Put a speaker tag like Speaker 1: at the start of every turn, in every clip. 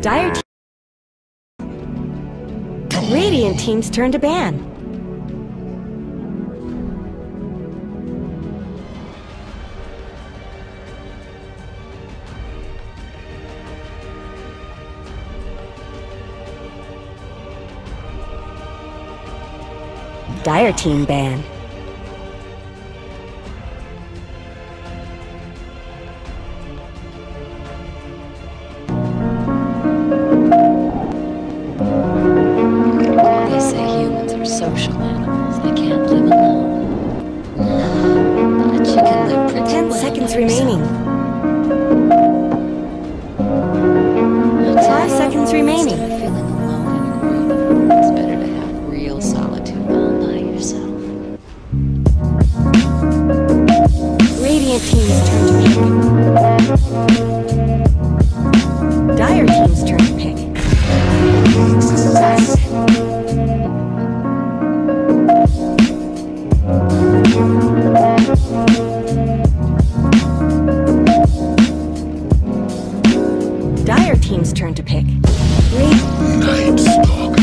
Speaker 1: Dire Radiant team's turn to ban. Dire team ban.
Speaker 2: Social animals. I can't live alone. But you can live pretty
Speaker 1: 10
Speaker 2: well
Speaker 1: seconds
Speaker 2: by
Speaker 1: remaining.
Speaker 2: yourself.
Speaker 1: 5 seconds remaining.
Speaker 2: Instead of feeling alone in a group, it's better to have real solitude all by yourself.
Speaker 1: Radiant team's turn to pick. Dire team's turn to pick. Dire team's turn to pick.
Speaker 3: Night Stalker.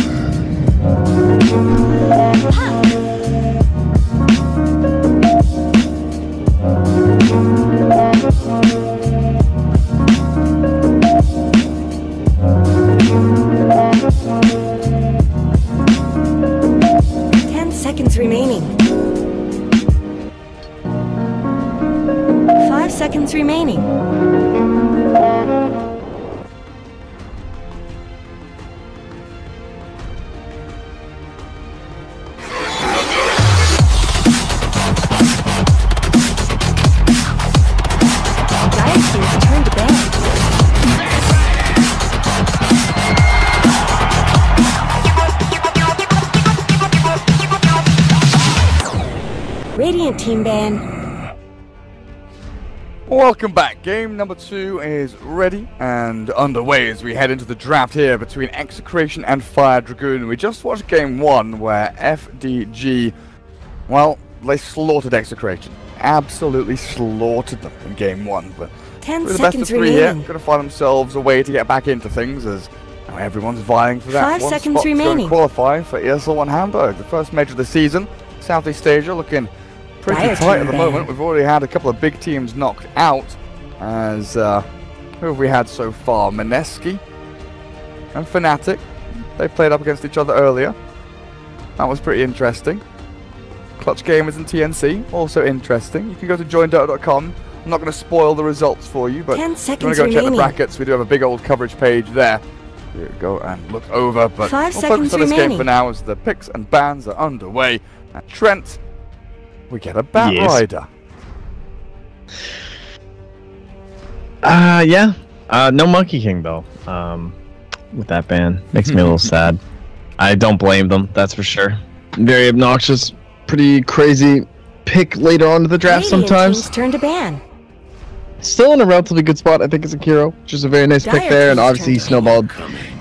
Speaker 1: Remaining. 5 seconds remaining. Radiant team ban.
Speaker 4: Welcome back. Game number 2 is ready and underway as we head into the draft here between Execration and Fire Dragoon. We just watched game 1 where FDG, well, they slaughtered Execration. Absolutely slaughtered them in game 1. But
Speaker 1: 10
Speaker 4: the best of
Speaker 1: seconds
Speaker 4: 3 here,
Speaker 1: remaining.
Speaker 4: going to find themselves a way to get back into things as now everyone's vying for that
Speaker 1: 5
Speaker 4: one
Speaker 1: seconds
Speaker 4: spot to go and
Speaker 1: remaining.
Speaker 4: qualify for ESL 1 Hamburg, the first major of the season. Southeast Asia looking pretty
Speaker 1: Dire
Speaker 4: tight
Speaker 1: team
Speaker 4: at the
Speaker 1: ban.
Speaker 4: moment. We've already had a couple of big teams knocked out as who have we had so far? Mineski and Fnatic. They played up against each other earlier. That was pretty interesting. Clutch Gamers and TNC, also interesting. You can go to joindota.com. I'm not going to spoil the results for you, but
Speaker 1: 10
Speaker 4: if you want
Speaker 1: seconds
Speaker 4: to go check the
Speaker 1: remaining.
Speaker 4: brackets, we do have a big old coverage page there. You go and look over, but
Speaker 1: 5
Speaker 4: we'll
Speaker 1: seconds
Speaker 4: focus on this game
Speaker 1: remaining.
Speaker 4: for now as the picks and bans are underway. And Trent, we get a Bat
Speaker 5: Yes.
Speaker 4: Rider.
Speaker 5: Yeah. No Monkey King though. With that ban, makes me a little sad. I don't blame them. That's for sure. Very obnoxious, pretty crazy pick later on to the draft
Speaker 1: Radiant
Speaker 5: sometimes.
Speaker 1: team's turn to ban.
Speaker 5: Still in a relatively good spot, I think, as a hero, which is a very nice pick
Speaker 1: Dire
Speaker 5: there, and
Speaker 1: team's
Speaker 5: obviously he
Speaker 1: turn to
Speaker 5: snowballed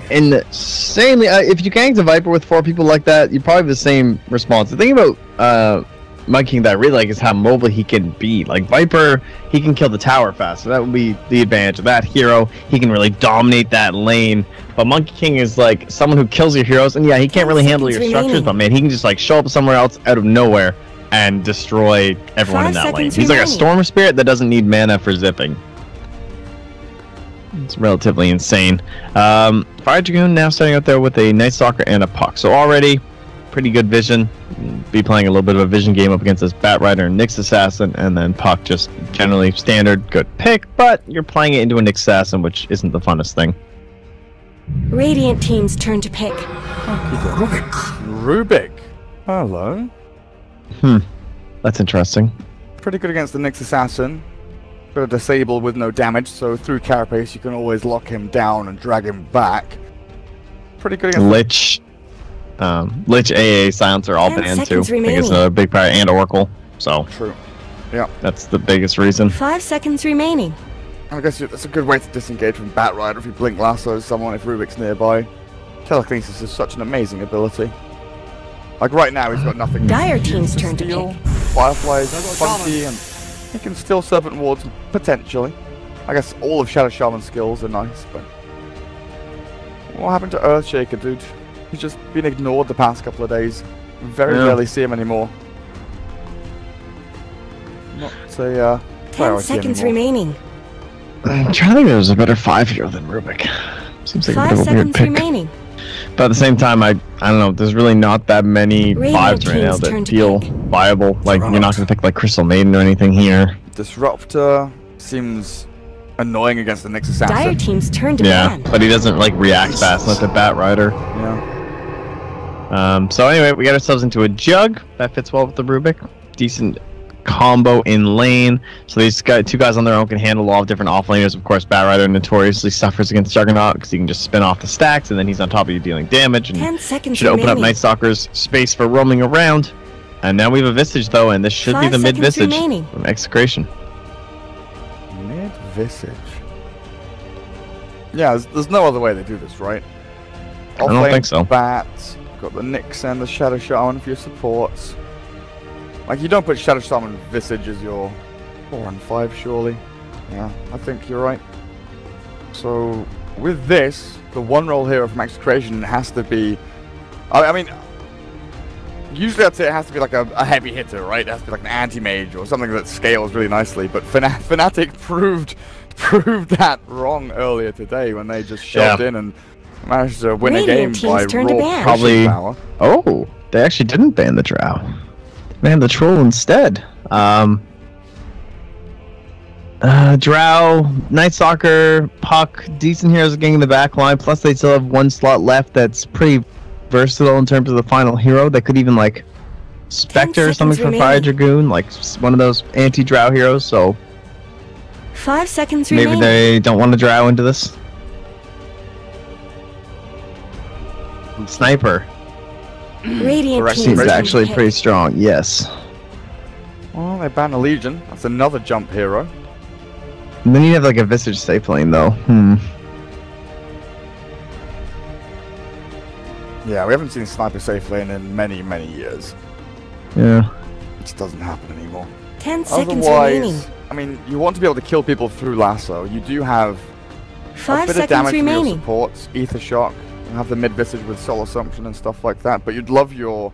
Speaker 5: insanely. If you ganked a Viper with 4 people like that, you probably have the same response. The thing about Monkey King that I really like is how mobile he can be. Like Viper, he can kill the tower fast, so that would be the advantage of that hero. He can really dominate that lane. But Monkey King is like someone who kills your heroes, and yeah, he can't really handle your
Speaker 1: seconds
Speaker 5: structures,
Speaker 1: remaining.
Speaker 5: but man, he can just like show up somewhere else out of nowhere and destroy everyone
Speaker 1: 5
Speaker 5: in that lane.
Speaker 1: seconds
Speaker 5: He's like a
Speaker 1: remaining.
Speaker 5: Storm Spirit that doesn't need mana for zipping. It's relatively insane. Fire Dragoon now starting out there with a Night Stalker and a Puck. So already pretty good vision. Be playing a little bit of a vision game up against this Bat Rider and Nyx Assassin, and then Puck just generally standard good pick, but you're playing it into a Nyx Assassin, which isn't the funnest thing.
Speaker 1: Radiant team's turn to pick.
Speaker 4: Rubik. Hello.
Speaker 5: That's interesting.
Speaker 4: Pretty good against the Nyx Assassin. Got a disable with no damage, so through Carapace you can always lock him down and drag him back. Pretty good against
Speaker 5: Lich. Lich, AA, Silencer, all
Speaker 1: 10
Speaker 5: banned too.
Speaker 1: seconds
Speaker 5: I think it's
Speaker 1: remaining.
Speaker 5: another big part, and Oracle. So
Speaker 4: True. Yeah.
Speaker 5: that's the biggest reason.
Speaker 1: 5 seconds remaining.
Speaker 4: I guess that's a good way to disengage from Bat Rider if you blink lasso someone if Rubik's nearby. Telekinesis is such an amazing ability. Like right now he's got nothing.
Speaker 1: Dire
Speaker 4: to
Speaker 1: team's
Speaker 4: use
Speaker 1: turn to
Speaker 4: steal.
Speaker 1: pick.
Speaker 4: Firefly's funky and he can steal Serpent Wards potentially. I guess all of Shadow Shaman's skills are nice, but what happened to Earthshaker, dude? He's just been ignored the past couple of days. Very rarely see him anymore. Not a
Speaker 1: 10
Speaker 4: priority
Speaker 1: seconds
Speaker 4: anymore.
Speaker 1: remaining.
Speaker 5: I'm trying to think there's a better 5-hero than Rubik. Seems like a
Speaker 1: 5
Speaker 5: bit of a weird
Speaker 1: seconds
Speaker 5: pick.
Speaker 1: remaining.
Speaker 5: But at the same time, I don't know. There's really not that many
Speaker 1: Radiant
Speaker 5: 5s right now
Speaker 1: team's turn
Speaker 5: that
Speaker 1: to
Speaker 5: feel
Speaker 1: pick.
Speaker 5: viable. Like you're not gonna pick like Crystal Maiden or anything here.
Speaker 4: Disruptor seems annoying against the Nyx Assassin.
Speaker 1: Dire team's turn to
Speaker 5: Yeah,
Speaker 1: ban.
Speaker 5: but he doesn't like react fast like the Bat Rider.
Speaker 4: Yeah.
Speaker 5: So anyway, we got ourselves into a Jug that fits well with the Rubik. Decent combo in lane. So these two guys on their own can handle a lot of different offlaners. Of course, Bat Rider notoriously suffers against Juggernaut because he can just spin off the stacks and then he's on top of you dealing damage. And
Speaker 1: 10 seconds
Speaker 5: should open up
Speaker 1: remaining.
Speaker 5: Night Stalker's space for roaming around. And now we have a Visage though, and this should be
Speaker 1: 5
Speaker 5: the mid
Speaker 1: seconds
Speaker 5: Visage
Speaker 1: remaining.
Speaker 5: from Execration.
Speaker 4: Mid Visage. Yeah, there's no other way they do this, right?
Speaker 5: I don't think so.
Speaker 4: Bats, got the Nyx and the Shadow Shaman for your supports. Like, you don't put Shadow Shaman Visage as your 4 and 5, surely. Yeah, I think you're right. So, with this, the one-roll hero from Execration has to be... I mean, usually I'd say it has to be like a heavy hitter, right? It has to be like an anti-mage or something that scales really nicely. But Fnatic proved that wrong earlier today when they just shoved in and managed to win
Speaker 1: Radiant
Speaker 4: a game by
Speaker 1: team's turn to
Speaker 4: raw
Speaker 1: ban.
Speaker 5: Probably-
Speaker 4: pushing power.
Speaker 5: Oh, they actually didn't ban the Drow. They banned the Troll instead. Drow, Night Stalker, Puck, decent heroes getting in the back line. Plus, they still have one slot left that's pretty versatile in terms of the final hero. That could even like Spectre or something
Speaker 1: seconds
Speaker 5: for Fire
Speaker 1: remaining.
Speaker 5: Dragoon, like one of those anti-Drow heroes. So
Speaker 1: 5 seconds
Speaker 5: maybe
Speaker 1: remaining.
Speaker 5: they don't want to Drow into this. Sniper
Speaker 1: Radiant
Speaker 4: Correct.
Speaker 1: team's
Speaker 5: seems
Speaker 1: turn to
Speaker 5: actually
Speaker 1: pick.
Speaker 5: pretty strong. Yes.
Speaker 4: Well, they banned a Legion. That's another jump hero.
Speaker 5: And then you have like a Visage safe lane though.
Speaker 4: Yeah, we haven't seen Sniper safe lane in many, many years.
Speaker 5: Yeah.
Speaker 4: It just doesn't happen anymore.
Speaker 1: 10 seconds remaining.
Speaker 4: Otherwise, I mean, you want to be able to kill people through lasso. You do have
Speaker 1: 5
Speaker 4: a bit of
Speaker 1: seconds
Speaker 4: damage for your
Speaker 1: remaining.
Speaker 4: supports, Ether Shock, you have the mid Visage with Soul Assumption and stuff like that, but you'd love your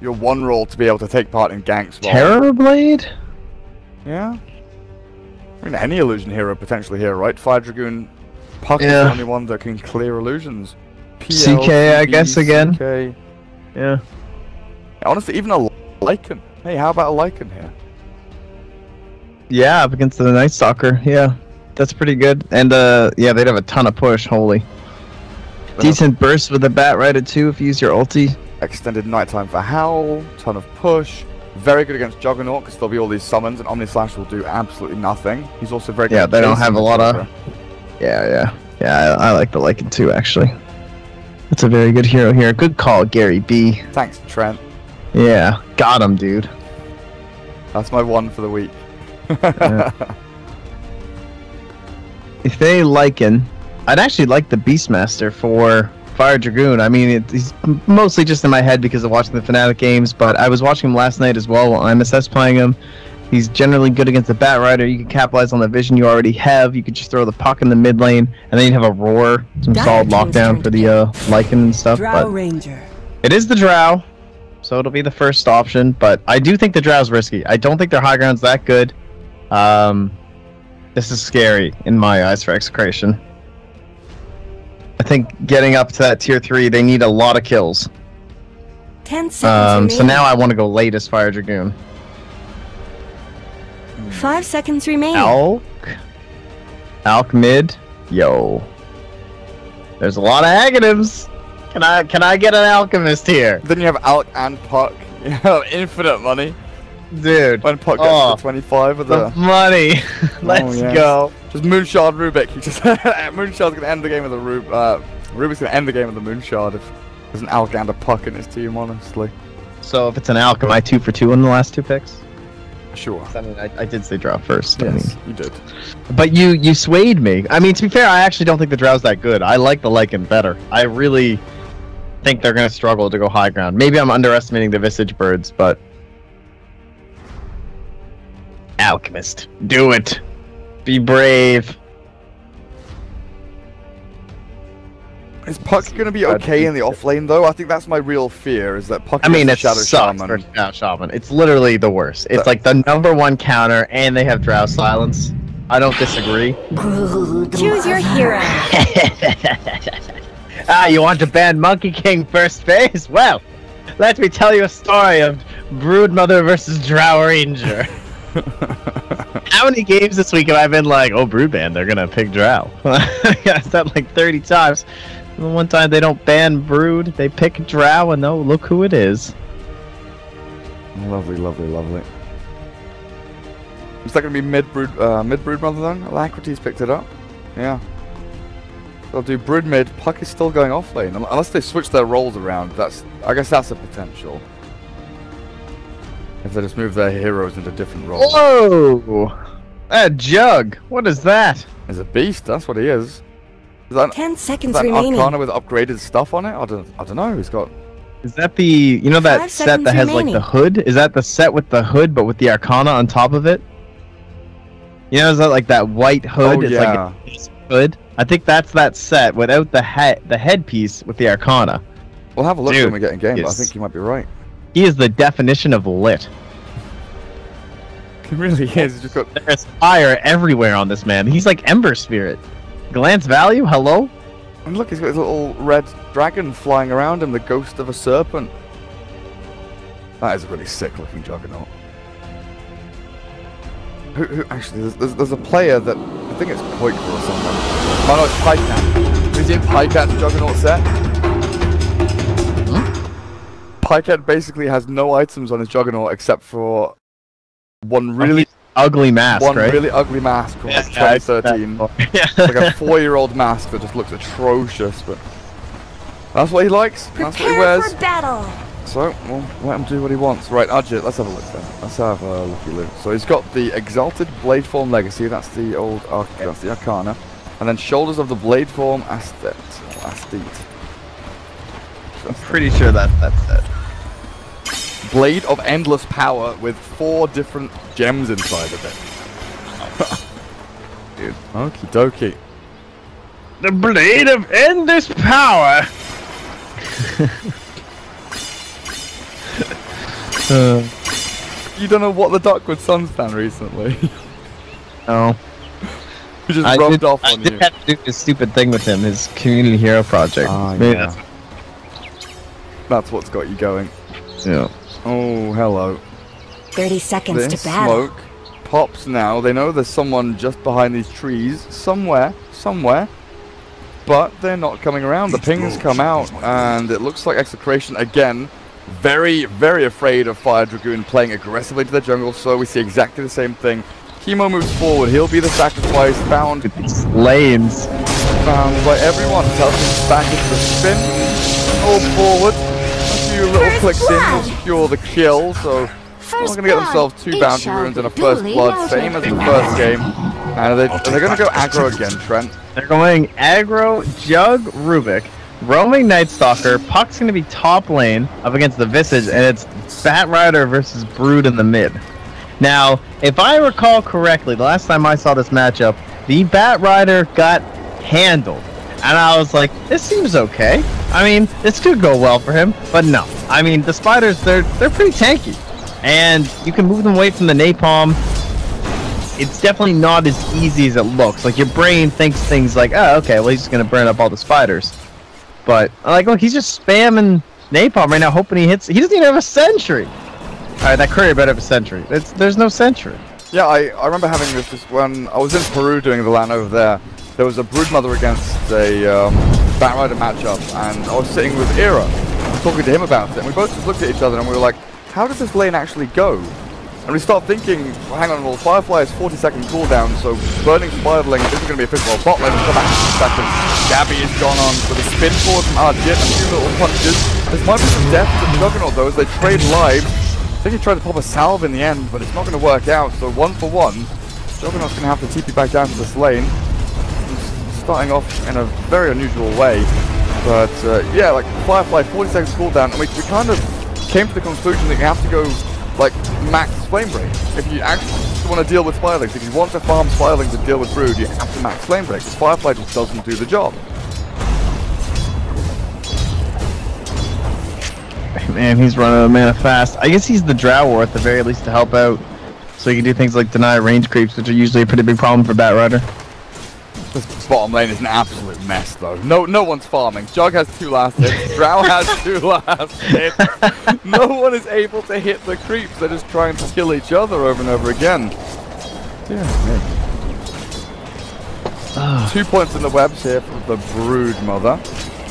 Speaker 4: one roll to be able to take part in ganks.
Speaker 5: Terror Blade?
Speaker 4: Yeah. I mean, any illusion hero potentially here, right? Fire Dragoon, Puck is
Speaker 5: Yeah.
Speaker 4: the only one that can clear illusions.
Speaker 5: CK, I guess, again.
Speaker 4: CK.
Speaker 5: Yeah.
Speaker 4: Honestly, even a Lycan. Hey, how about a Lycan here?
Speaker 5: Yeah, up against the Night Stalker. Yeah. That's pretty good. And yeah, they'd have a ton of push, holy. Decent burst with the Bat Rider too if you use your ulti.
Speaker 4: Extended nighttime for Howl, ton of push. Very good against Juggernaut because there'll be all these summons and Omnislash will do absolutely nothing. He's also very good
Speaker 5: Yeah,
Speaker 4: at
Speaker 5: they don't
Speaker 4: chasing
Speaker 5: have a
Speaker 4: the
Speaker 5: lot of-
Speaker 4: Joker.
Speaker 5: Yeah. I like the Lycan too, actually. That's a very good hero here. Good call, Gary B.
Speaker 4: Thanks, Trent.
Speaker 5: Yeah, got him, dude.
Speaker 4: That's my one for the week.
Speaker 5: If they Lycan, I'd actually like the Beastmaster for Fire Dragoon. I mean, he's mostly just in my head because of watching the Fnatic games, but I was watching him last night as well while MSS playing him. He's generally good against the Bat Rider. You can capitalize on the vision you already have. You could just throw the puck in the mid lane, and then you'd have a Roar, some
Speaker 1: Dire
Speaker 5: solid
Speaker 1: team's
Speaker 5: lockdown
Speaker 1: turn
Speaker 5: for
Speaker 1: to
Speaker 5: the Lycan and stuff.
Speaker 6: Drow
Speaker 5: But
Speaker 6: Ranger.
Speaker 5: it is the Drow, so it'll be the first option. But I do think the Drow's risky. I don't think their high ground's that good. This is scary in my eyes for Execration. I think getting up to that tier 3, they need a lot of kills.
Speaker 1: 10 seconds
Speaker 5: So
Speaker 1: remaining.
Speaker 5: now I want to go late as Fire Dragoon.
Speaker 1: 5 seconds remaining.
Speaker 5: Alk mid. Yo. There's a lot of agonyms. Can I get an alchemist here?
Speaker 4: Then you have Alk and Puck. You have infinite money.
Speaker 5: Dude.
Speaker 4: When Puck gets to 25 with
Speaker 5: the money. Let's go.
Speaker 4: Just Moonshard Rubik. You just Moonshard's gonna end the game with a Rubik's gonna end the game with a Moonshard if there's an Alk and a Puck in his team, honestly.
Speaker 5: So if it's an Alk, am I 2 for 2 in the last 2 picks?
Speaker 4: Sure.
Speaker 5: I mean, I did say draw first.
Speaker 4: Yes, you did.
Speaker 5: But you swayed me. I mean, to be fair, I actually don't think the draw's that good. I like the Lycan better. I really think they're going to struggle to go high ground. Maybe I'm underestimating the Visage Birds, but... Alchemist. Do it. Be brave.
Speaker 4: Is Puck going to be okay in the off lane, though? I think that's my real fear, is that Puck
Speaker 5: it's
Speaker 4: Shadow Shaman.
Speaker 5: Shadow Shaman. It's literally the worst. It's like the #1 counter, and they have Drow Silence. I don't disagree.
Speaker 1: Choose your hero.
Speaker 5: You want to ban Monkey King first phase? Well, let me tell you a story of Broodmother versus Drow Ranger. How many games this week have I been like, oh, Broodban, they're gonna pick Drow? I said like 30 times. The one time they don't ban Brood, they pick Drow, and oh, look who it is.
Speaker 4: Lovely, lovely, lovely. Is that gonna be mid Broodmother then? Alacrity's picked it up. Yeah. They'll do Brood mid. Puck is still going off lane, unless they switch their roles around. I guess that's a potential. If they just move their heroes into different roles.
Speaker 5: Whoa! That Jug! What is that?
Speaker 4: He's a beast, that's what he is. Is that,
Speaker 1: 10 seconds
Speaker 4: is that
Speaker 1: remaining.
Speaker 4: Arcana with upgraded stuff on it? I don't know. He's got...
Speaker 5: Is that the... You know that set that has like the hood? Is that the set with the hood but with the Arcana on top of it? You know, is that like that white hood?
Speaker 4: Oh,
Speaker 5: it's
Speaker 4: yeah.
Speaker 5: like a hood. I think that's that set without the headpiece with the Arcana.
Speaker 4: We'll have a look
Speaker 5: Dude,
Speaker 4: when we get in game, but I think you might be right.
Speaker 5: He is the definition of lit.
Speaker 4: He really is. He's just got...
Speaker 5: There's fire everywhere on this man. He's like Ember Spirit. Glance value? Hello?
Speaker 4: And look, he's got his little red dragon flying around him, the ghost of a serpent. That is a really sick looking Juggernaut. Who actually, there's a player that, I think it's Koikra or someone. Oh no, it's Pycat. Is it Pycat's Juggernaut set? Pycat basically has no items on his Juggernaut except for one really
Speaker 5: ugly mask, right?
Speaker 4: Really ugly mask from 2013. It's like a 4-year-old mask that just looks atrocious, but that's what he likes. That's what he wears.
Speaker 1: For battle.
Speaker 4: So, we'll let him do what he wants. Right, Ajit, let's have a look then. Let's have a looky look. So he's got the Exalted Bladeform Legacy, that's the old that's the Arcana. And then Shoulders of the Bladeform Asthete.
Speaker 5: I'm pretty sure that's it.
Speaker 4: Blade of Endless Power with 4 different gems inside of it. Dude, okie dokie.
Speaker 5: The Blade of Endless Power!
Speaker 4: You don't know what the Duckwood Sun's done recently?
Speaker 5: No.
Speaker 4: He just rubbed off on you.
Speaker 5: I did have to do this stupid thing with him, his community hero project. Maybe
Speaker 4: yeah. That's what's got you going.
Speaker 5: Yeah.
Speaker 4: Oh, hello.
Speaker 1: 30 seconds
Speaker 4: This
Speaker 1: to battle.
Speaker 4: smoke pops now. They know there's someone just behind these trees, somewhere. But they're not coming around. The pings come out, and it looks like Execration again. Very, very afraid of Fire Dragoon playing aggressively to the jungle, so we see exactly the same thing. Chemo moves forward. He'll be the sacrifice. Found
Speaker 5: lanes.
Speaker 4: Found by everyone. Tells him back into the spin. All forward. A few little clicks in will secure the kill, so they're going to get themselves 2 bounty runes and a first blood, same as the first game. And they're going to go aggro again, Trent.
Speaker 5: They're going aggro, Jug, Rubik, roaming Night Stalker. Puck's going to be top lane up against the Visage, and it's Bat Rider versus Brood in the mid. Now, if I recall correctly, the last time I saw this matchup, the Bat Rider got handled. And I was like, this seems okay. I mean, this could go well for him, but no. I mean, the spiders, they're pretty tanky. And you can move them away from the napalm. It's definitely not as easy as it looks. Like, your brain thinks things like, oh, okay, well, he's just going to burn up all the spiders. But, like, look, he's just spamming napalm right now, hoping he hits. He doesn't even have a sentry. Alright, that courier better have a sentry. There's no sentry.
Speaker 4: Yeah, I remember having this when I was in Peru doing the LAN over there. There was a Broodmother against a Batrider matchup, and I was sitting with Ira, talking to him about it, and we both just looked at each other and we were like, how does this lane actually go? And we start thinking, well, hang on, well, Firefly has 40-second cooldown, so burning Spiderling isn't going to be efficient. Well, bot lane will come back in 2 seconds. Gabby has gone on with a spin forward from Arjit, a few little punches. This might be some death to Juggernaut though, as they trade lives. I think he tried to pop a salve in the end, but it's not going to work out, so 1 for 1. Juggernaut's going to have to TP back down to this lane. He's starting off in a very unusual way. But yeah, like Firefly, 40 seconds cooldown, and we kind of came to the conclusion that you have to go like max flame break. If you actually want to deal with Spiderlings, if you want to farm Spiderlings and deal with Brood, you have to max flame break, because Firefly just doesn't do the job.
Speaker 5: Man, he's running out of mana fast. I guess he's the Drow War at the very least to help out, so he can do things like deny range creeps, which are usually a pretty big problem for Batrider.
Speaker 4: This bottom lane is an absolute mess though. No one's farming. Jug has 2 last hits, Drow has 2 last hits. No one is able to hit the creeps, they're just trying to kill each other over and over again. Yeah, 2 points in the webs here for the Brood Mother.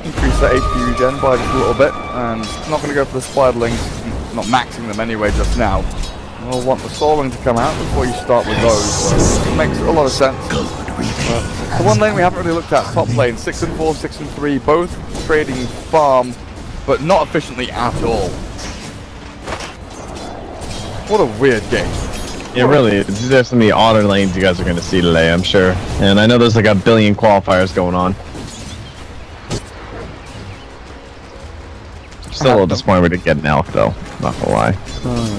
Speaker 4: Increase that HP regen by just a little bit, and not going to go for the Spiderlings, not maxing them anyway just now. We'll want the Soulring to come out before you start with those, so it makes a lot of sense. The one lane we haven't really looked at, top lane, 6 and 4, 6 and 3, both trading farm, but not efficiently at all. What a weird game.
Speaker 5: It really is. There's some of the odder lanes you guys are going to see today, I'm sure. And I know there's like a billion qualifiers going on. Still a little disappointed we didn't get an elk though, not gonna lie.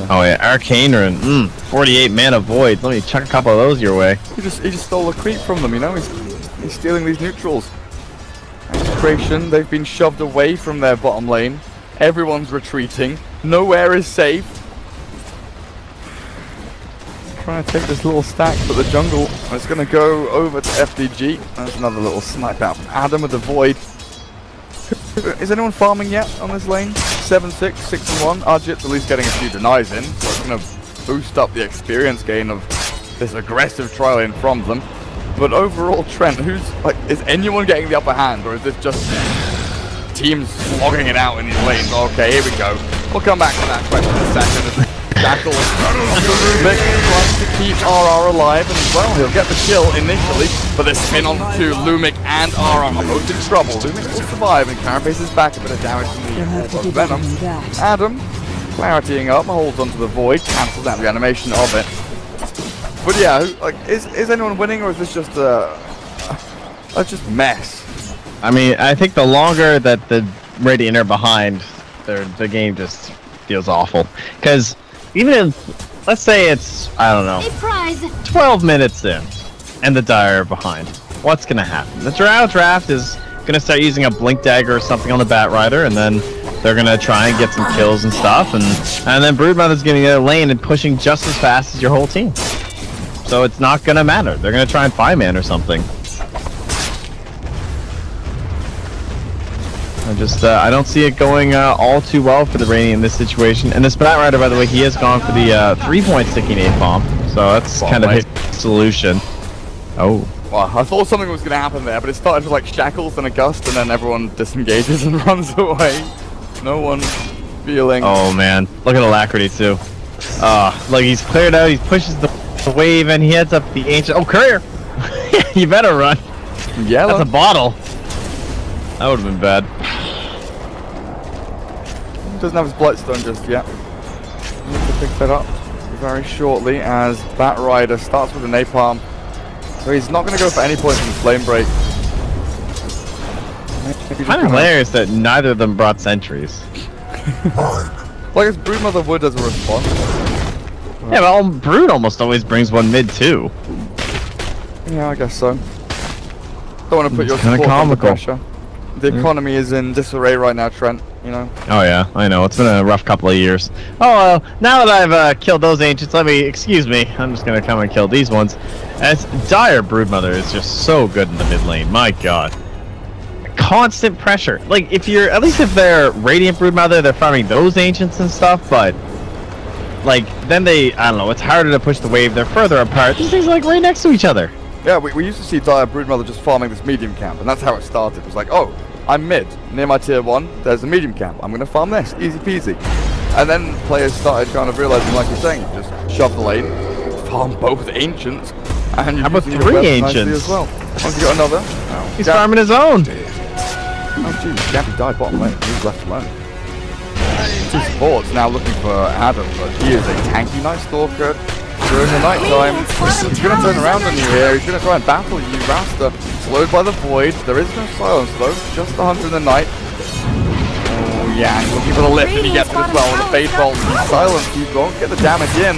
Speaker 5: Oh yeah, Arcane Rune, 48 mana voids. Let me chuck a couple of those your way.
Speaker 4: He just stole a creep from them, you know. He's stealing these neutrals. Execration, they've been shoved away from their bottom lane. Everyone's retreating. Nowhere is safe. Trying to take this little stack for the jungle. It's gonna go over to FDG. There's another little snipe out from Adam with the void. Is anyone farming yet on this lane? 7-6, 6-1. Arjit's at least getting a few denies in, so it's going to boost up the experience gain of this aggressive tri lane from them. But overall, Trent, is anyone getting the upper hand, or is this just teams slogging it out in these lanes? Okay, here we go. We'll come back to that question in a second. Jackal Rubik trying to keep RR alive, and well, he'll get the kill initially, but the spin on to Lumic and RR are both in trouble. Lumic will survive, and Carapace is back, a bit of damage from the Venom. Adam, claritying up, holds onto the void, cancels out the animation of it. But yeah, like, is anyone winning, or is this just just mess?
Speaker 5: I mean, I think the longer that the Radiant are behind, the game just feels awful. Because even if, let's say it's, I don't know, 12 minutes in, and the Dire are behind, what's going to happen? The Drow draft is going to start using a Blink Dagger or something on the Batrider, and then they're going to try and get some kills and stuff, and then Broodmother's getting in their lane and pushing just as fast as your whole team. So it's not going to matter. They're going to try and 5-man or something. I don't see it going all too well for the Radiant in this situation. And this Batrider, by the way, he has gone for the 3-point sticky nade bomb, so that's kind of his solution. Oh.
Speaker 4: Well, I thought something was going to happen there, but it started with like shackles and a gust, and then everyone disengages and runs away. No one feeling.
Speaker 5: Oh man, look at Alacrity too. Like he's cleared out, he pushes the wave, and he heads up the ancient. Oh, Courier! You better run.
Speaker 4: Yellow.
Speaker 5: That's a bottle. That would have been bad.
Speaker 4: Doesn't have his Bloodstone just yet. Needs to pick that up very shortly as Batrider starts with a Napalm. So he's not going to go for any points in the Flame Break.
Speaker 5: Kind of hilarious that neither of them brought sentries.
Speaker 4: Well, I guess Broodmother would as a response.
Speaker 5: Yeah, well, Brood almost always brings one mid too.
Speaker 4: Yeah, I guess so. Don't want to put your support under pressure. The economy is in disarray right now, Trent, you know?
Speaker 5: Oh yeah, I know. It's been a rough couple of years. Oh, now that I've killed those ancients, excuse me, I'm just going to come and kill these ones. As Dire Broodmother is just so good in the mid lane, my god. Constant pressure. Like, at least if they're Radiant Broodmother, they're farming those ancients and stuff, but like, then I don't know, it's harder to push the wave, they're further apart. These things are like right next to each other.
Speaker 4: Yeah, we used to see Dire Broodmother just farming this medium camp, and that's how it started. It was like, oh, I'm mid. Near my tier 1, there's a medium camp. I'm going to farm this. Easy peasy. And then players started kind of realizing, like you're saying, just shove the lane, farm both ancients, and
Speaker 5: how about 3 ancients
Speaker 4: as well. Once you got another. Oh,
Speaker 5: he's farming his own.
Speaker 4: Oh jeez, Gappy died bottom lane. He was left alone. 2 supports now looking for Adam, but he is a tanky Night Stalker during the night time. He's going to turn around on you here. He's going to try and battle you. Rasta slowed by the void. There is no silence though, just the hunter in the night. Oh yeah, looking for the lift and he gets it as well with the bait bolt. Silence, he won't get the damage in.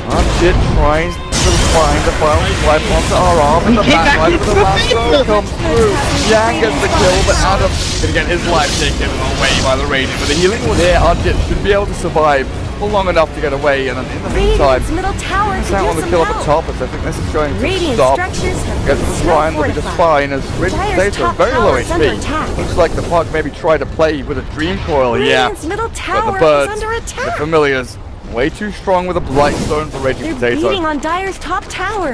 Speaker 4: Archit tries to find a final swipe onto RR, but the backline for the last throw comes through. Yang gets the kill, but Adam gonna get his life taken away by the Radiant. With the healing ward here, Archit should be able to survive for long enough to get away, and then in the meantime, he's out on the kill up at top, as I think this is going to stop. Gets the shrine, they'll be just fine, as Radiant Potato, very low HP. Looks like the Pug maybe tried to play with a Dream Coil, yeah. But the birds, the familiars, way too strong with a Blight Stone for Radiant Potato.
Speaker 1: They're beating on Dire's top tower.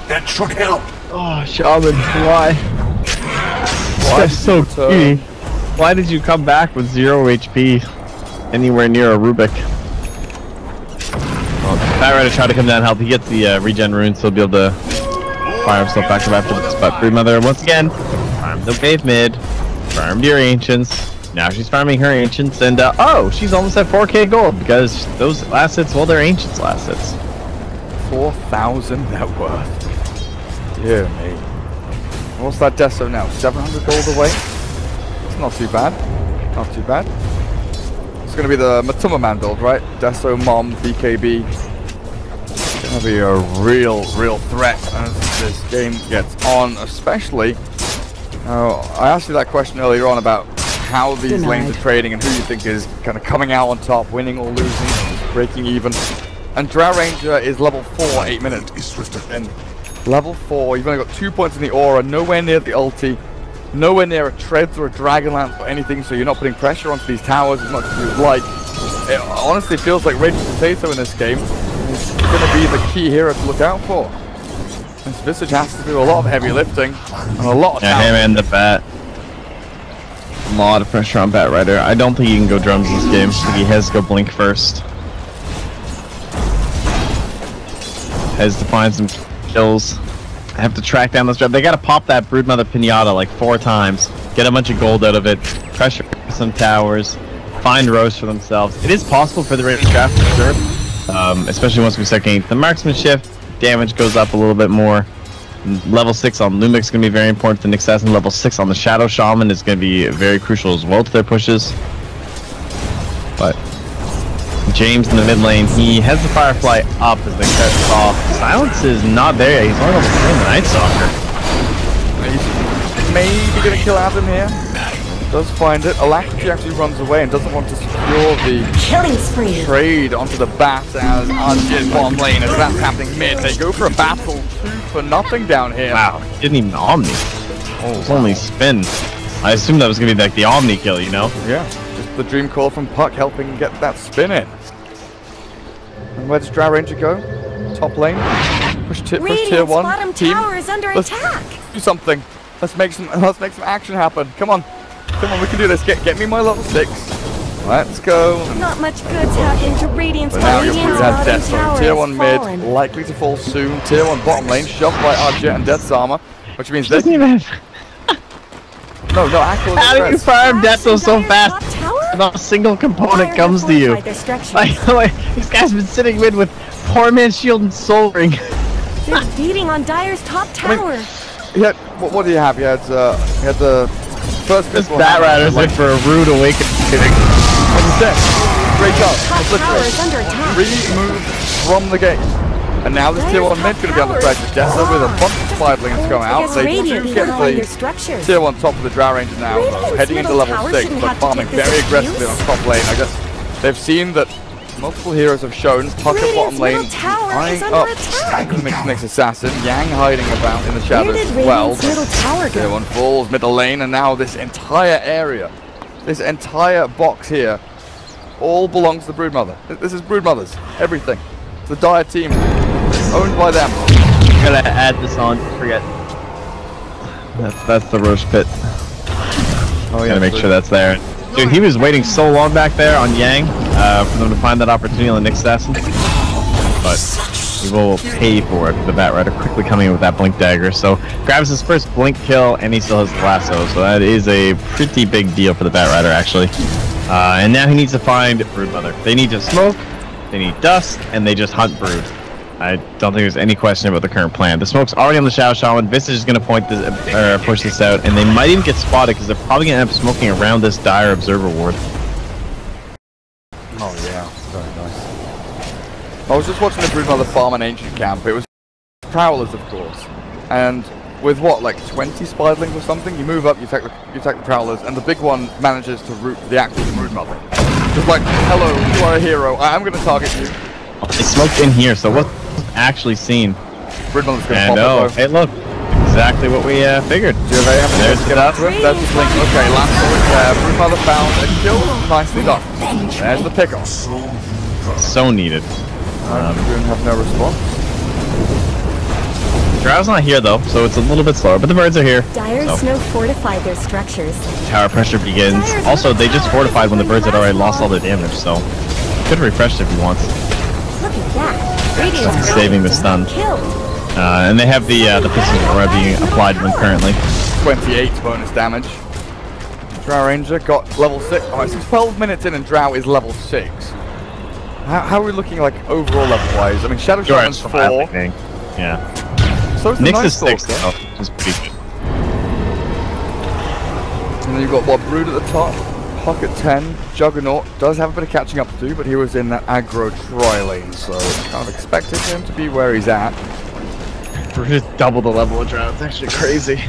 Speaker 3: That should help.
Speaker 5: Oh, Shaman, why? That's so key. Why did you come back with 0 HP? Anywhere near a Rubik. Well, Batrider tried to come down and help. He gets the regen rune, so he'll be able to fire himself back up after this. But Broodmother, once again, farmed the wave mid, farmed your ancients. Now she's farming her ancients, and oh, she's almost at 4k gold because those last hits, well, they're ancients last hits.
Speaker 4: 4,000 net worth. Dear me. What's that Deso now? 700 gold away? It's not too bad. Not too bad. It's going to be the Matuma Man build, right? Deso, Mom, BKB. It's going to be a real threat as this game gets on, especially. I asked you that question earlier on about how these lanes are trading and who you think is kind of coming out on top, winning or losing, breaking even. And Drow Ranger is level 4, 8 minutes. And level 4, you've only got 2 points in the aura, nowhere near the ulti, nowhere near a Treads or a Dragonlance or anything, so you're not putting pressure onto these towers as much as you'd like. It honestly feels like Radiant Potato in this game is going to be the key hero to look out for. This Visage has to do a lot of heavy lifting and a lot of
Speaker 5: yeah, him and the Bat. A lot of pressure on Batrider. I don't think he can go drums this game. I think he has to go blink first. Has to find some kills. I have to track down this drop. They gotta pop that Broodmother Pinata like 4 times. Get a bunch of gold out of it. Pressure some towers. Find rows for themselves. It is possible for the Raiders draft for sure. Especially once we start getting the marksmanship. Damage goes up a little bit more. Level 6 on Lumix is going to be very important to Nyx, and level 6 on the Shadow Shaman is going to be very crucial as well to their pushes. But James in the mid lane, he has the Firefly up as they cut off. Silence is not there yet. He's only level 3 in the Night Stalker.
Speaker 4: He's maybe going to kill Adam here. Does find it. Alacrity actually runs away and doesn't want to secure the
Speaker 1: killing spree
Speaker 4: trade onto the bat as Arjit bottom lane as that's happening mid. They go for a battle 2 for nothing down here.
Speaker 5: Wow, he didn't even Omni. Oh, it's only spin. I assumed that was going to be like the Omni kill, you know?
Speaker 4: Yeah, just the Dream Call from Puck helping get that spin in. And where does Drow Ranger go? Top lane. Push tier 1.
Speaker 1: Bottom
Speaker 4: Team.
Speaker 1: tower is under attack.
Speaker 4: Do something. Let's make some action happen. Come on. Come on, we can do this. Get me my level 6. Let's go.
Speaker 1: Not much good's happening to Radiant's.
Speaker 4: But now your Brood has Death Zone. Tier 1 mid, likely to fall soon. Tier 1 bottom lane, shoved by Arjet and Death's Armor, which means they... No, actually...
Speaker 5: How do you farm Death Zone so fast? Not a single component comes to you. Like, this guy's been sitting mid with poor man's shield and soul ring.
Speaker 1: They're beating on Dire's top tower.
Speaker 4: What do you have? He had the... First
Speaker 5: this Batrider's in for a rude awakening.
Speaker 4: Great job. Remove from the game. And now this tier 1 mid's going to be under pressure. Deso with a bunch of spiderlings coming out. They do get the tier 1 top of the Drow Ranger now, heading into level 6, but farming very aggressively on top lane. I guess they've seen that multiple heroes have shown. Puck at bottom lane, eyeing up Nyx Assassin, Yang hiding about in the shadows as well. Tier 1 falls, middle lane, and now this entire area, this entire box here, all belongs to the Broodmother. This is Broodmother's, everything. It's the Dire team, owned by them.
Speaker 5: I'm gonna add this on, forget. That's the Roche Pit.
Speaker 4: Oh,
Speaker 5: Gotta make sure that's there. Dude, he was waiting so long back there on Yang for them to find that opportunity on the Nyx Assassin. But he will pay for it. The Bat Rider quickly coming in with that Blink Dagger. So grabs his first Blink kill, and he still has the lasso. So that is a pretty big deal for the Bat Rider, actually. And now he needs to find Broodmother. They need to smoke, they need dust, and they just hunt Brood. I don't think there's any question about the current plan. The smoke's already on the Shadow Shaman. Visage is going to point this, push this out, and they might even get spotted because they're probably going to end up smoking around this dire Observer Ward.
Speaker 4: Oh yeah, very nice. I was just watching the Broodmother farm an Ancient Camp. It was Prowlers, of course, and with what, like 20 Spiderlings or something, you move up, you take the Prowlers, and the big one manages to root the actual Broodmother. Just like, hello, you are a hero. I'm going to target you.
Speaker 5: They smoked in here, so what's actually seen?
Speaker 4: Broodmother's going to pop
Speaker 5: oh,
Speaker 4: up,
Speaker 5: hey, look, exactly what we figured.
Speaker 4: There's get out to it. There's the blink. Okay, last sword there. Broodmother found and killed. Nicely done. There's the pickoff.
Speaker 5: So needed.
Speaker 4: Dragoon have no response.
Speaker 5: Drow's not here though, so it's a little bit slower, but the birds are here.
Speaker 1: Dire's no fortified their structures.
Speaker 5: Tower pressure begins. Also, they just fortified when the birds had already lost all their damage, so could have refreshed if he wants.
Speaker 1: Look at that. Radiant's
Speaker 5: Saving the stun.
Speaker 1: Killed.
Speaker 5: And they have the pistols already being applied to them currently.
Speaker 4: 28 bonus damage. Drow Ranger got level 6. Alright, so 12 minutes in and Drow is level 6. How are we looking like overall level wise? I mean, Shadow Shaman's 4.
Speaker 5: Yeah.
Speaker 4: So is the
Speaker 5: Nyx
Speaker 4: Night
Speaker 5: is 6
Speaker 4: Stalker.
Speaker 5: though, which is pretty good.
Speaker 4: And then you've got what, Brood at the top, Hawk at 10, Juggernaut does have a bit of catching up to do, but he was in that aggro tri-lane, so kind of expected him to be where he's at.
Speaker 5: Brood is double the level of Drow, it's actually crazy.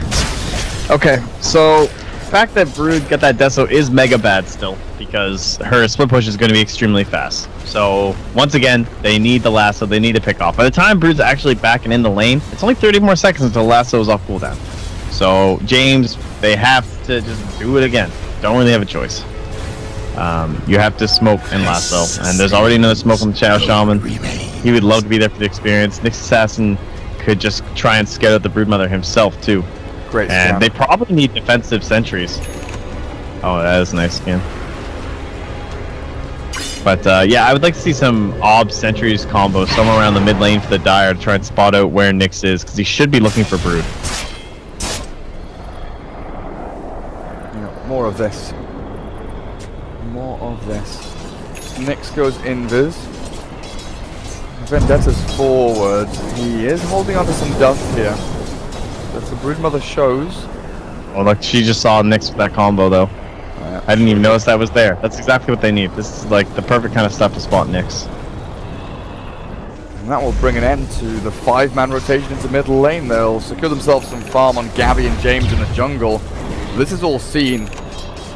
Speaker 5: Okay, so the fact that Brood got that Deso is mega bad still, because her split push is going to be extremely fast. So, once again, they need the lasso, they need to pick off. By the time Brood's actually back and in the lane, it's only 30 more seconds until the lasso is off cooldown. So, James, they have to just do it again. Don't really have a choice. You have to smoke and lasso, and there's already another smoke on the Shadow Shaman. He would love to be there for the experience. Nyx Assassin could just try and scare out the Broodmother himself, too.
Speaker 4: Great
Speaker 5: And
Speaker 4: scan.
Speaker 5: they probably need defensive sentries. Oh, that is a nice skin. But yeah, I would like to see some Ob sentries combo somewhere around the mid lane for the Dire to try and spot out where Nyx is, because he should be looking for Brood.
Speaker 4: Yeah, more of this. More of this. Nyx goes invis. Vendetta's forward. He is holding onto some dust here. If the Broodmother shows.
Speaker 5: Oh look, she just saw Nyx with that combo though. I didn't even notice that was there. That's exactly what they need. This is like the perfect kind of stuff to spot Nyx.
Speaker 4: And that will bring an end to the 5-man rotation into middle lane. They'll secure themselves some farm on Gabby and James in the jungle. This is all seen.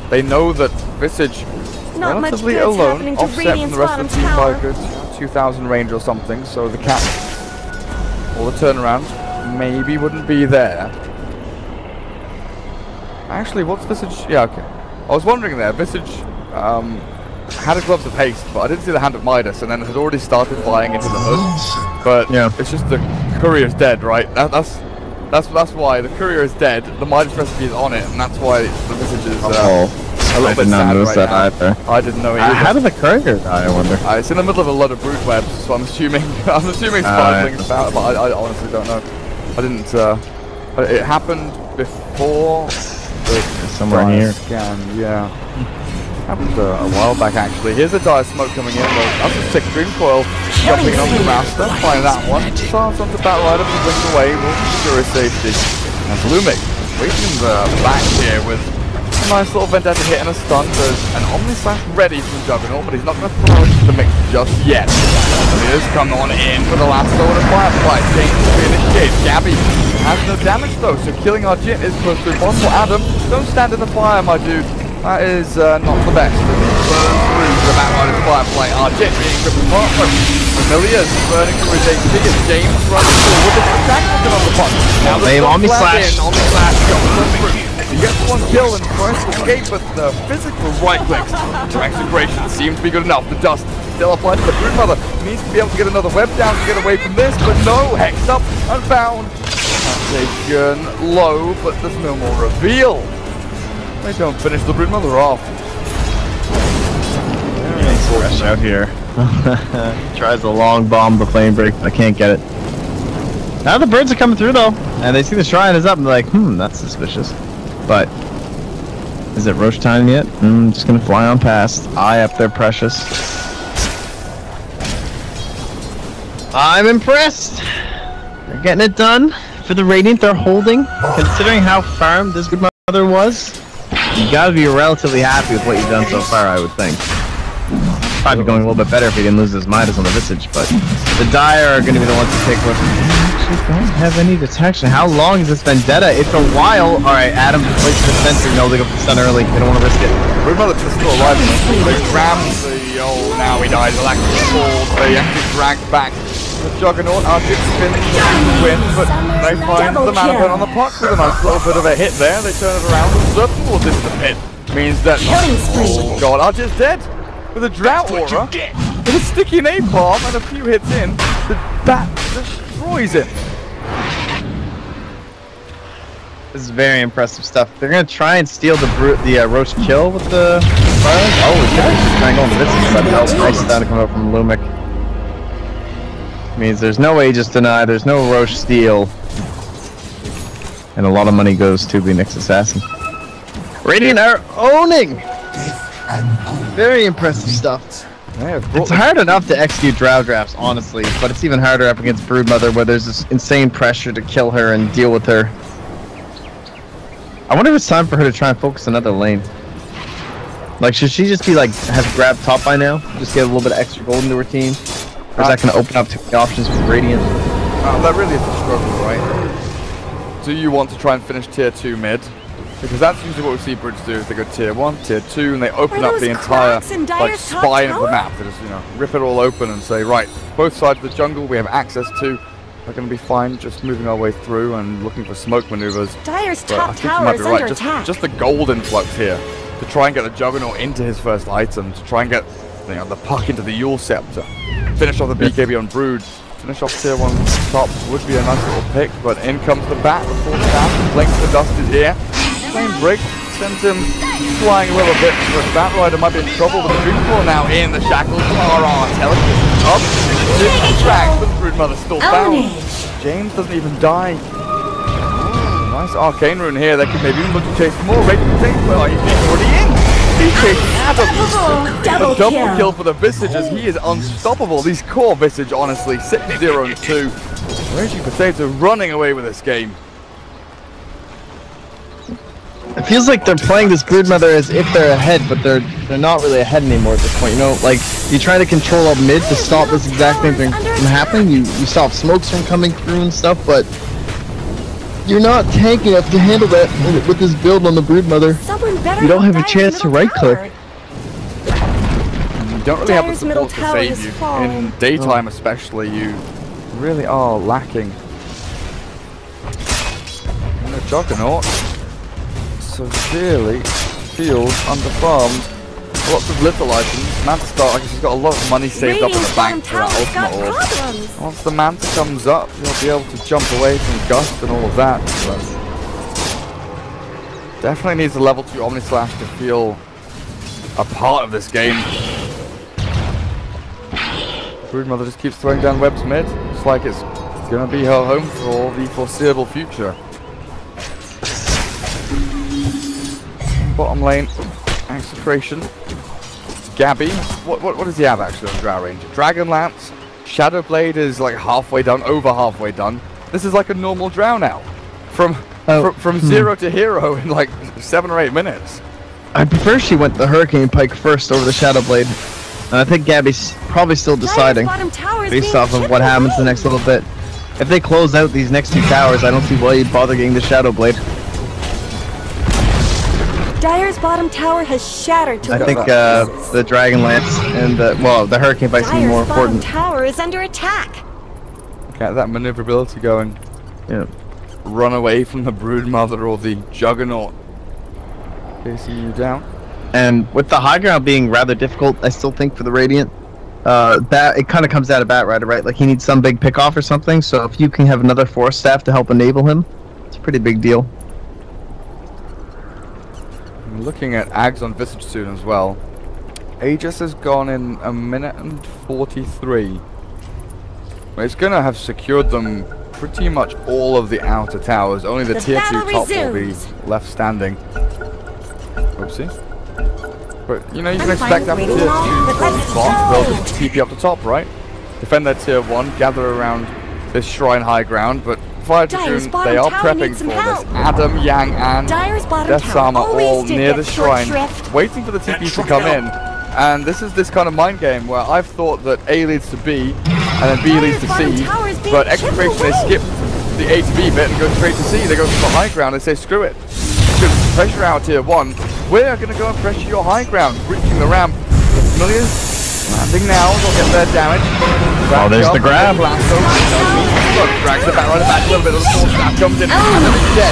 Speaker 4: They know that Visage
Speaker 1: Not much
Speaker 4: relatively
Speaker 1: good's
Speaker 4: alone,
Speaker 1: happening to
Speaker 4: offset from
Speaker 1: Radiant's
Speaker 4: the rest of the team
Speaker 1: bottom
Speaker 4: by a good 2,000 range or something. So the cap or the turnaround maybe wouldn't be there. Actually, what's Visage? Yeah, okay. I was wondering there, Visage had a Gloves of Haste, but I didn't see the Hand of Midas, and then had already started flying into the hood. But yeah, it's just the courier's dead, right? That's why the courier is dead. The Midas recipe is on it, and that's why the Visage is a little bit sad right now.
Speaker 5: Either.
Speaker 4: I didn't know either.
Speaker 5: How did the courier die, I wonder?
Speaker 4: It's in the middle of a lot of brood webs, so I'm assuming sparkling about it, but I honestly don't know. I didn't. It happened before.
Speaker 5: Somewhere here.
Speaker 4: Scan, yeah. Happened a while back actually. Here's a dire smoke coming in. Well, that's a 6 Dream Coil jumping on the master. Find that one. Starts onto Bat Rider to blink away. Will secure his safety. And Blumik waiting in the back here with a nice little Vendetta hit and a stun. There's an Omni Slash ready from Juggernaut, but he's not going to throw it to the mix just yet. So he has come on in with the last sword of Firefly. James will be initiated. Gabby has no damage though, so killing our Jit is close to impossible. Adam, don't stand in the fire, my dude. That is not the best. Burns through the Bat Rider's Firefly. Our Jit being gripped apart. Familiars burning through his HP as James runs forward. The attack looking on the pot. Now the
Speaker 5: Omni Slash.
Speaker 4: Omni Slash goes through. He gets one kill and tries to escape, but the physical right clicks to Execration seems to be good enough. The dust still applied to the Broodmother. Needs to be able to get another web down to get away from this, but no, hexed up and found. Taken low, but there's no more reveal. They don't finish the Broodmother off.
Speaker 5: Fresh out here. Tries a long bomb, the flame break, but I can't get it. Now the birds are coming through though, and they see the shrine is up, and they're like, that's suspicious. But is it Roche time yet? Just gonna fly on past. Eye up there, precious. I'm impressed. They're getting it done for the Radiant. They're holding, considering how farmed this good mother was. You gotta be relatively happy with what you've done so far, I would think. Probably going a little bit better if he didn't lose his Midas on the Visage, but the Dire are going to be the ones to take what actually don't have any detection. How long has this vendetta? It's a while. Alright, Adam places the sensor. No, they go for the stun early. They don't want to risk it.
Speaker 4: Broodmother just still alive. They ram the now he dies. Electric falls. They actually drag back the Juggernaut. Arctic spins to win, but they find the mana burn on the puck with a nice little bit of a hit there. They turn it around and surf towards this pit. Means that oh god, Archer's dead. With a drought aura, with a sticky napalm and a few hits in, the bat destroys it.
Speaker 5: This is very impressive stuff. They're gonna try and steal the Roche kill with the fire. Oh, we should actually try and go on the Visage, but no, nice stun coming out from Lumic. Means there's no Aegis deny, there's no Roche steal, and a lot of money goes to the next assassin. Radiant are owning. Very impressive stuff. It's hard enough to execute Drow drafts, honestly, but it's even harder up against Broodmother, where there's this insane pressure to kill her and deal with her. I wonder if it's time for her to try and focus another lane. Like, should she just be like, have grabbed top by now? Just get a little bit of extra gold into her team? Or is that going to open up too many options for Radiant?
Speaker 4: That really is a struggle, right? Do you want to try and finish tier 2 mid? Because that's usually what we see Brits do, is they go tier 1, tier 2, and they open up the entire like, spine of the map. They just, rip it all open and say, right, both sides of the jungle we have access to. We're going to be fine just moving our way through and looking for smoke maneuvers.
Speaker 1: Dire's
Speaker 4: but
Speaker 1: top
Speaker 4: I think you
Speaker 1: tower
Speaker 4: might be
Speaker 1: is
Speaker 4: right.
Speaker 1: under attack.
Speaker 4: Just the gold influx here to try and get the Juggernaut into his first item, to try and get the puck into the Yule Scepter. Finish off the BKB on Brood. Finish off tier 1 top would be a nice little pick, but in comes the bat, the full staff, Blink the Dust is here. Flame break sends him flying a little bit, but Bat Rider might be in trouble with the Dreamfall now in the shackles. Telekinesis up, different tracks, but Broodmother still found. James doesn't even die. Nice arcane rune here. They could maybe even look to chase more. Radiant takes well, he's already in. He's chasing Adam. A double kill for the Visage as he is unstoppable. These core Visage, honestly, 6-0-2. Raging Potato running away with this game.
Speaker 5: It feels like they're playing this Broodmother as if they're ahead, but they're not really ahead anymore at this point. Like you try to control up mid to stop this exact thing from happening. You stop smokes from coming through and stuff, but you're not tank enough to handle that with this build on the Broodmother. You don't have a chance to right click.
Speaker 4: You don't really have the support to save you. In daytime especially, you really are lacking. And the Juggernaut severely feels underfarmed. Lots of little items. Manta Star, I guess he's got a lot of money saved up in the bank for that ultimate orb. Once the Manta comes up, you'll be able to jump away from Gust and all of that. But definitely needs a level 2 Omnislash to feel a part of this game. Broodmother just keeps throwing down webs mid. It's like it's going to be her home for the foreseeable future. Bottom lane, Execration. Gabby, what does he have actually on Drow Ranger? Dragon Lance, Shadowblade is like halfway done, over halfway done. This is like a normal Drow now. From 0 to hero in like 7 or 8 minutes.
Speaker 5: I prefer she went the Hurricane Pike first over the Shadowblade. And I think Gabby's probably still deciding based off of what happens the next little bit. If they close out these next 2 towers, I don't see why you'd bother getting the Shadowblade.
Speaker 1: Dire's bottom tower has shattered to
Speaker 5: I think the Dragon Lance and the Hurricane Pike seem more important.
Speaker 1: Dire's bottom tower is under attack.
Speaker 4: Get that maneuverability going.
Speaker 5: Yeah.
Speaker 4: Run away from the Broodmother or the Juggernaut chasing you down.
Speaker 5: And with the high ground being rather difficult, I still think for the Radiant, it kind of comes out of Bat Rider, right? Like he needs some big pick off or something. So if you can have another Force Staff to help enable him, it's a pretty big deal.
Speaker 4: I'm looking at Ags on Visage soon as well. Aegis has gone in 1 minute and 43. It's going to have secured them pretty much all of the outer towers. Only the tier 2 top will be left standing. Oopsie. But, you know, you can expect after tier 2 boss, they'll just TP up the top, right? Defend their tier 1, gather around this shrine high ground, but Fire Dragoon, they are prepping for this. Adam, Yang, and Death Sama all near the shrine, waiting for the TP to come in. And this is this kind of mind game where I've thought that A leads to B, and then B leads to C, but Execration, they skip the A to B bit and go straight to C. They go for the high ground and say, screw it. Pressure out tier 1. We're going to go and pressure your high ground, breaching the ramp. The familiars landing now, they'll get their damage.
Speaker 5: Oh, there's the grab.
Speaker 4: Drags the back right back a little bit, the force snap comes in, and then he's dead.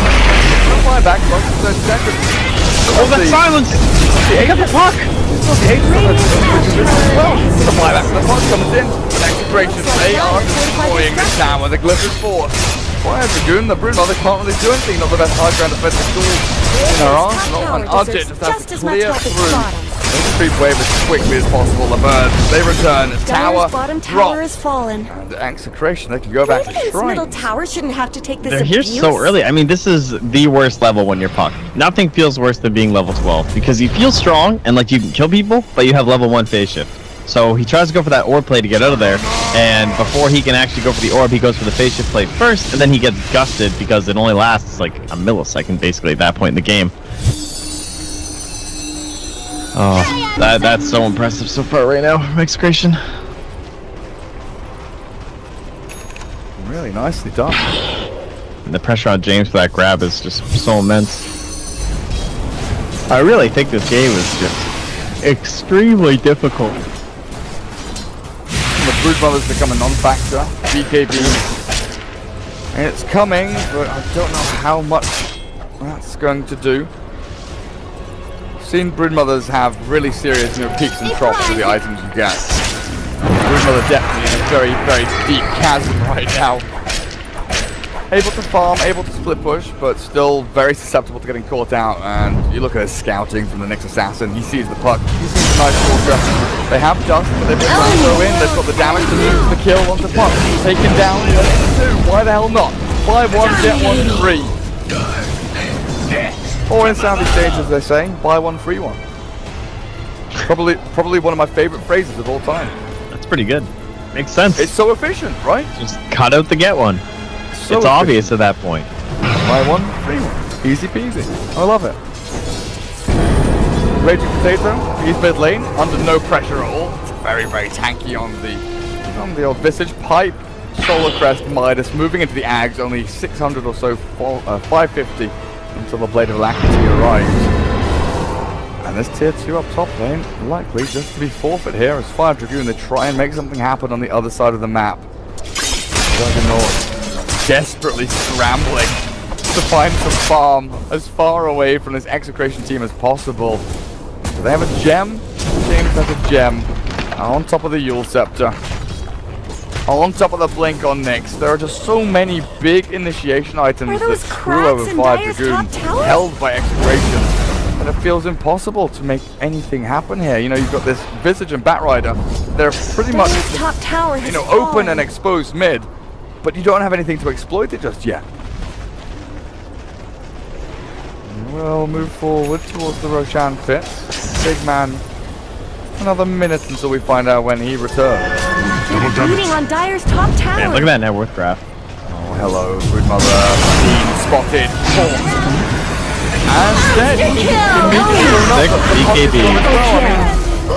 Speaker 4: Fly back, close to 30 seconds.
Speaker 5: Oh, that silence!
Speaker 4: The 8 of the puck! The 8 as well. The flyback from the puck comes in. With Execration, they are destroying the tower. The glyph is forced. Fire Dragoon, the Broodmother can't really do anything. Not the best high ground defensive tool in her arms. Not an Argit just has to clear through. Let's creep wave as quickly as possible. The birds, they return. Tower
Speaker 1: is fallen.
Speaker 4: And Execration, they can go back to shrine.
Speaker 1: Middle tower shouldn't have to take this
Speaker 5: They're here so early. I mean, this is the worst level when you're puck. Nothing feels worse than being level 12 because you feel strong and like you can kill people, but you have level 1 phase shift. So he tries to go for that orb play to get out of there, and before he can actually go for the orb, he goes for the phase shift play first, and then he gets gusted because it only lasts like a millisecond basically at that point in the game. Oh, that's so impressive so far right now from Execration.
Speaker 4: Really nicely done.
Speaker 5: And the pressure on James for that grab is just so immense. I really think this game is just extremely difficult.
Speaker 4: The Broodmother's become a non-factor. BKB. And it's coming, but I don't know how much that's going to do. Seen Broodmothers have really serious, peaks and troughs with the items you get. Broodmother definitely in a very, very deep chasm right now. Able to farm, able to split push, but still very susceptible to getting caught out. And you look at his scouting from the Nyx Assassin, he sees the puck, he sees the nice quarter. They have dust, but they've got to in, they've got the damage to lose the kill onto puck. Taken down in 2, why the hell not? Buy 1, get 1 free. Or in Southeast Asia, as they say, buy 1, free 1. Probably one of my favorite phrases of all time.
Speaker 5: That's pretty good. Makes sense.
Speaker 4: It's so efficient, right?
Speaker 5: Just cut out the get one. So it's obvious at that point.
Speaker 4: Buy 1, free 1. Easy peasy. I love it. Raging Potato, he's mid lane, under no pressure at all. It's very, very tanky on the old Visage. Pipe, Solar Crest, Midas, moving into the Ags, only 600 or so, 550 until the Blade of Alacrity arrives. And this tier 2 up top lane, likely just to be forfeit here as Fire Dragoon, they try and make something happen on the other side of the map. Juggernaut desperately scrambling to find some farm as far away from this Execration team as possible. So they have a gem, James has a gem, on top of the Yule Scepter, on top of the Blink on Nyx. There are just so many big initiation items that screw over Fire Dragoon, held by Execration, and it feels impossible to make anything happen here. You know, you've got this Visage and Batrider, they're pretty much open and exposed mid, but you don't have anything to exploit it just yet. We'll move forward towards the Roshan pit. Big man, another minute until we find out when he returns.
Speaker 1: Beating on Dire's top tower.
Speaker 5: Man, look at that net worth graph.
Speaker 4: Oh, hello, Broodmother. Spotted. And dead.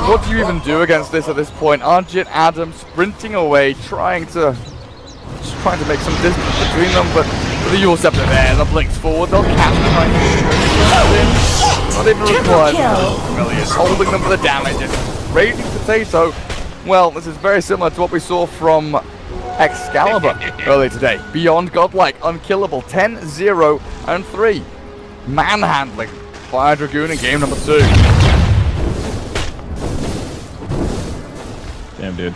Speaker 4: What do you even do against this at this point? Argit, Adam sprinting away, trying to make some distance between them, but with the Yule Scepter there, the Blinks forward, they'll catch the not even required. Familiars holding them for the damage. Raging Potato, well, this is very similar to what we saw from Excalibur earlier today. Beyond godlike, unkillable, 10, 0, and 3. Manhandling Fire Dragoon in game number 2.
Speaker 5: Damn, dude.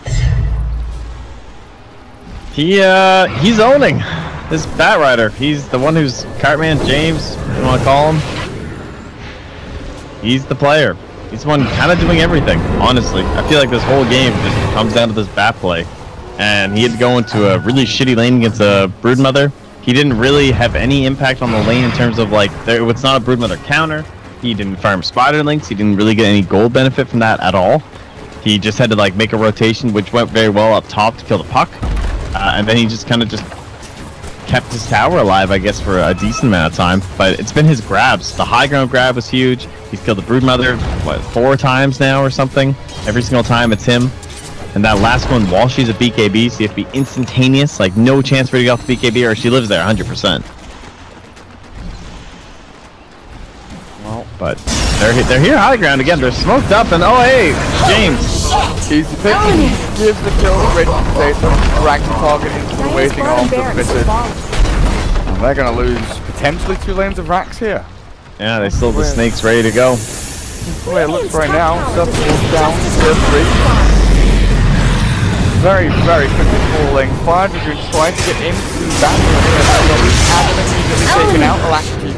Speaker 5: He's owning this Batrider. He's the one who's Cartman, James, you want to call him. He's the player. He's the one kind of doing everything, honestly. I feel like this whole game just comes down to this bat play. And he had to go into a really shitty lane against a Broodmother. He didn't really have any impact on the lane in terms of, like, it's not a Broodmother counter. He didn't farm Spiderlings. He didn't really get any gold benefit from that at all. He just had to, like, make a rotation, which went very well up top to kill the puck. And then he just kind of just kept his tower alive, I guess, for a decent amount of time. But it's been his grabs. The high ground grab was huge. He's killed the Broodmother, what, 4 times now or something? Every single time it's him. And that last one, while she's a BKB, so you have to be instantaneous, like no chance for her to get off the BKB, or she lives there 100%. Well, but they're here high ground again. They're smoked up, and oh hey, James.
Speaker 4: Easy pick. Gives the kill to Rich Potato. Drags the target into the waiting arms of Bitter. And they're going to lose potentially 2 lanes of racks here.
Speaker 5: Yeah, they still have the snakes ready to go.
Speaker 4: The way it looks right now, Stuff is down tier 3. Very, very quickly falling. Fire Dragoon trying to get into the battle here. Adam immediately taken out. Alacrity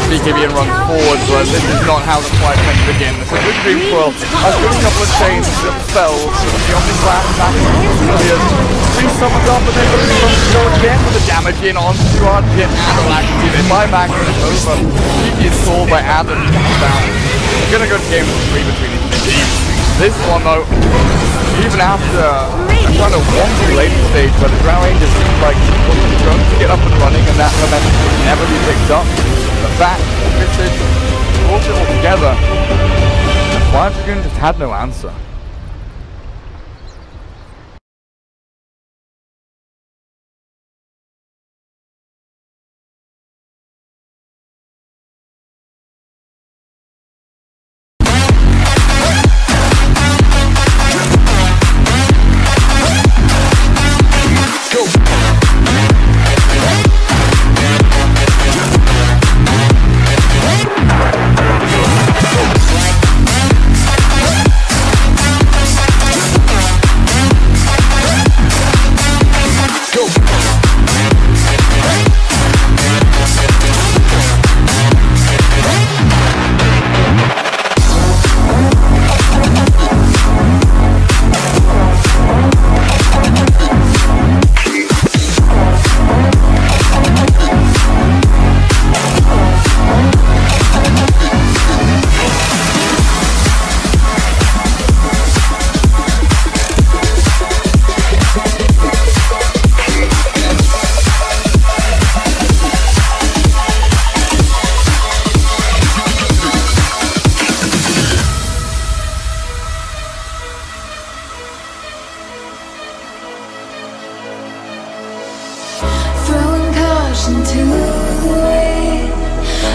Speaker 4: BKB and runs forward, but this is not how the fight can begin. So good Dream Swirl has got a couple of chains of spells. The Omni Blast back into Brilliant. 3 summons up, and then go again with the damage in onto Argent and Alacrity. They buy back and it's over. He is sold by Adam. We're gonna go to game 3 between these teams. This one though, even after a kind of wonky late stage where the Drow Rangers seems like it's going to get up and running and that momentum will never be picked up. The fact that this brought it all together, and Fire Dragoon just had no answer.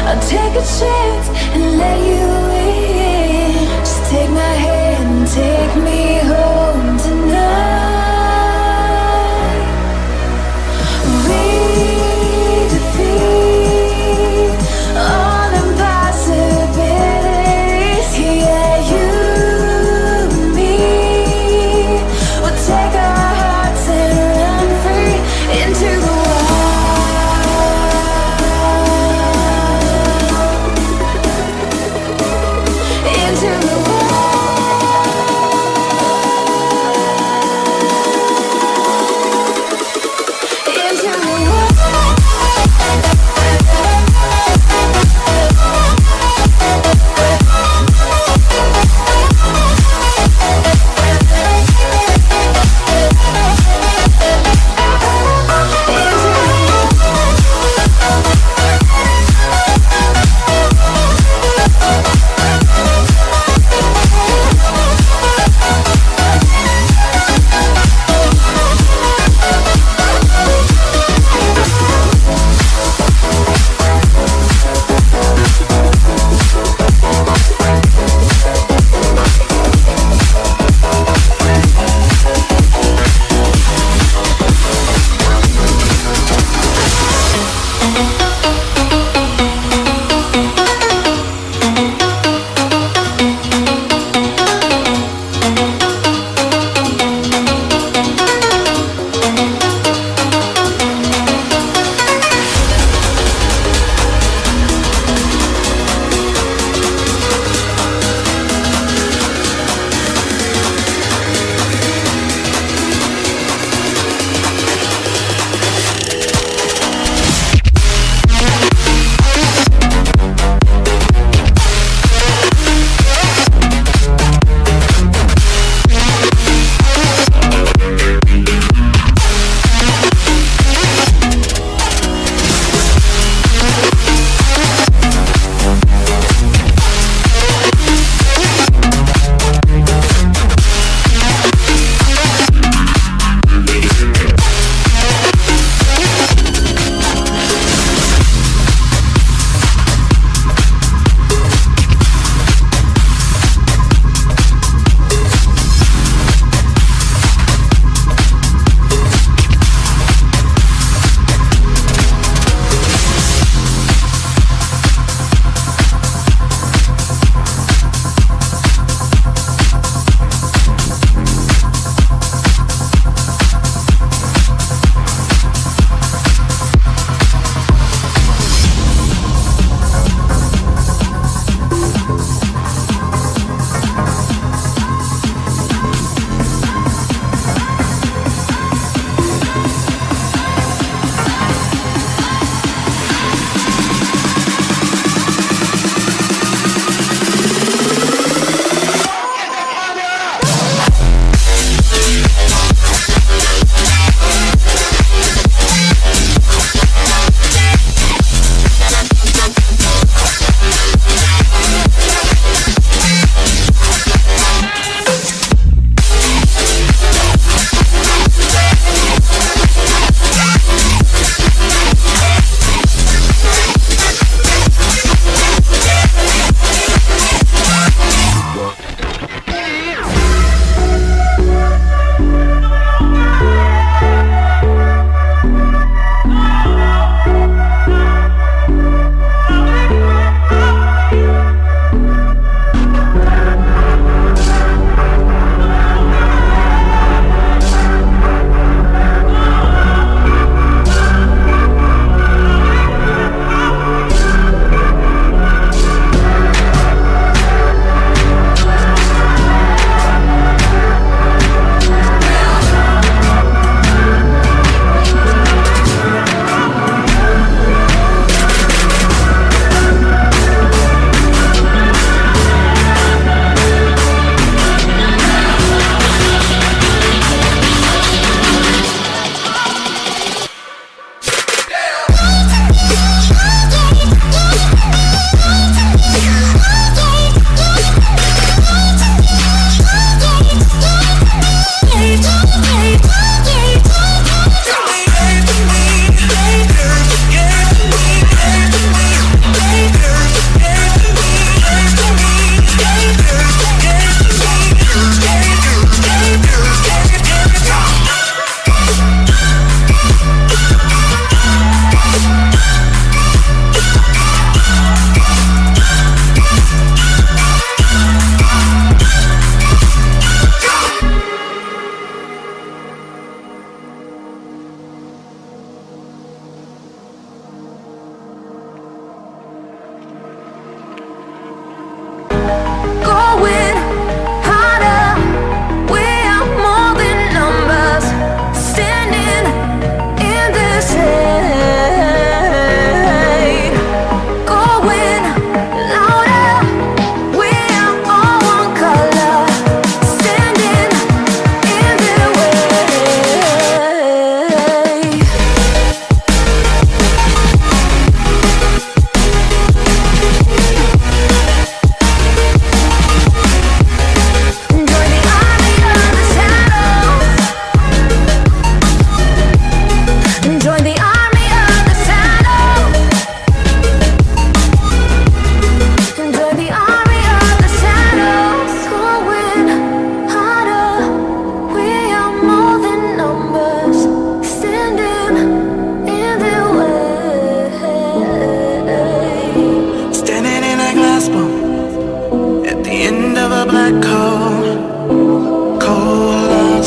Speaker 6: I'll take a chance and let you in. Just take my hand and take me home tonight. We defeat all impossibilities. Yeah, you and me. We'll take our hearts and run free into the wild.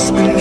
Speaker 6: spend